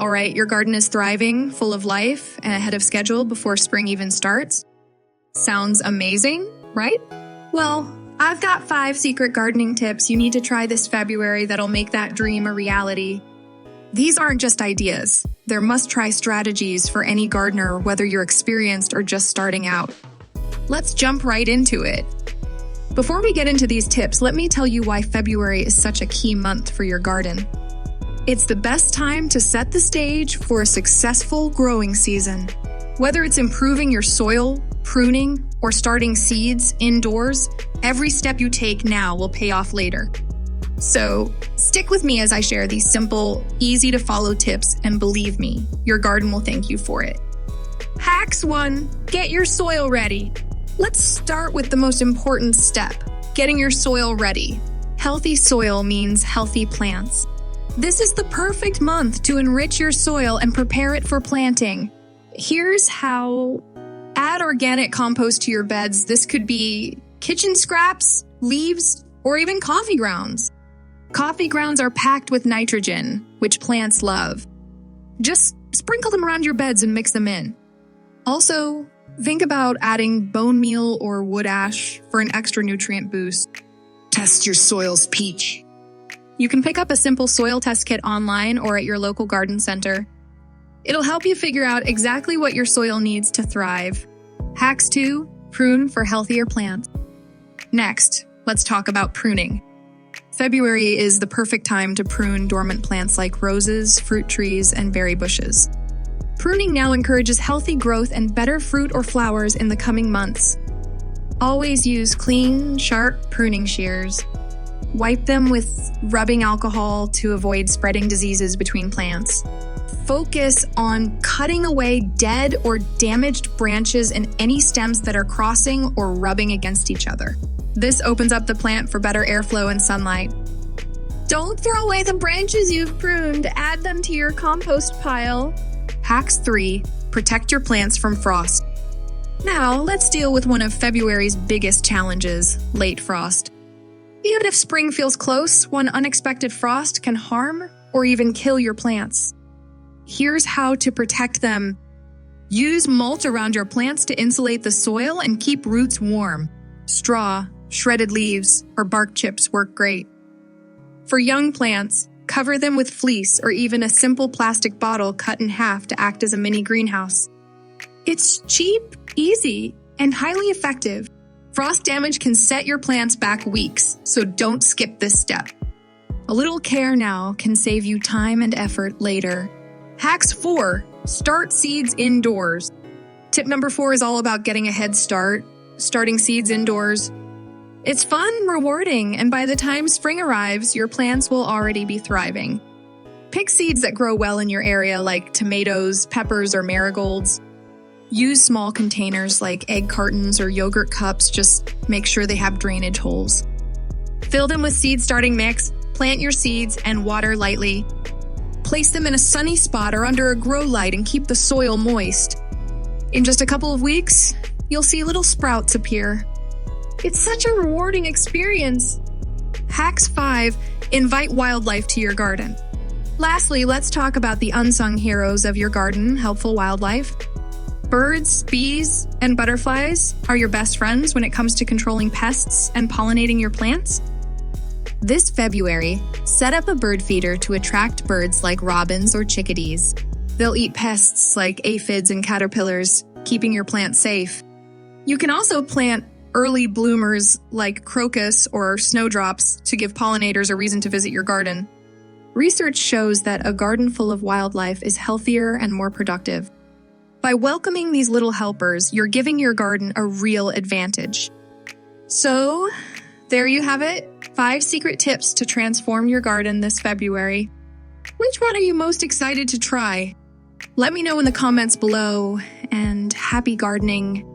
All right, your garden is thriving, full of life, and ahead of schedule before spring even starts. Sounds amazing, right? Well, I've got 5 secret gardening tips you need to try this February that'll make that dream a reality. These aren't just ideas. They're must-try strategies for any gardener, whether you're experienced or just starting out. Let's jump right into it. Before we get into these tips, let me tell you why February is such a key month for your garden. It's the best time to set the stage for a successful growing season. Whether it's improving your soil, pruning, or starting seeds indoors, every step you take now will pay off later. So, stick with me as I share these simple, easy-to-follow tips, and believe me, your garden will thank you for it. Hacks 1. Get your soil ready. Let's start with the most important step, getting your soil ready. Healthy soil means healthy plants. This is the perfect month to enrich your soil and prepare it for planting. Here's how. Add organic compost to your beds. This could be kitchen scraps, leaves, or even coffee grounds. Coffee grounds are packed with nitrogen, which plants love. Just sprinkle them around your beds and mix them in. Also, think about adding bone meal or wood ash for an extra nutrient boost. Test your soil's pH. You can pick up a simple soil test kit online or at your local garden center. It'll help you figure out exactly what your soil needs to thrive. Hacks 2. Prune for healthier plants. Next, let's talk about pruning. February is the perfect time to prune dormant plants like roses, fruit trees, and berry bushes. Pruning now encourages healthy growth and better fruit or flowers in the coming months. Always use clean, sharp pruning shears. Wipe them with rubbing alcohol to avoid spreading diseases between plants. Focus on cutting away dead or damaged branches and any stems that are crossing or rubbing against each other. This opens up the plant for better airflow and sunlight. Don't throw away the branches you've pruned. Add them to your compost pile. Hacks 3. Protect your plants from frost. Now, let's deal with one of February's biggest challenges, late frost. Even if spring feels close, one unexpected frost can harm or even kill your plants. Here's how to protect them. Use mulch around your plants to insulate the soil and keep roots warm. Straw, shredded leaves, or bark chips work great. For young plants, cover them with fleece or even a simple plastic bottle cut in half to act as a mini greenhouse. It's cheap, easy, and highly effective. Frost damage can set your plants back weeks, so don't skip this step. A little care now can save you time and effort later. Hacks 4. Start seeds indoors. Tip number 4 is all about getting a head start, starting seeds indoors. It's fun, rewarding, and by the time spring arrives, your plants will already be thriving. Pick seeds that grow well in your area like tomatoes, peppers, or marigolds. Use small containers like egg cartons or yogurt cups, just make sure they have drainage holes. Fill them with seed starting mix, plant your seeds, and water lightly. Place them in a sunny spot or under a grow light and keep the soil moist. In just a couple of weeks, you'll see little sprouts appear. It's such a rewarding experience. Hacks 5. Invite wildlife to your garden. Lastly, let's talk about the unsung heroes of your garden, helpful wildlife. Birds, bees, and butterflies are your best friends when it comes to controlling pests and pollinating your plants. This February, set up a bird feeder to attract birds like robins or chickadees. They'll eat pests like aphids and caterpillars, keeping your plants safe. You can also plant early bloomers like crocus or snowdrops to give pollinators a reason to visit your garden. Research shows that a garden full of wildlife is healthier and more productive. By welcoming these little helpers, you're giving your garden a real advantage. So, there you have it, 5 secret tips to transform your garden this February. Which one are you most excited to try? Let me know in the comments below, and happy gardening.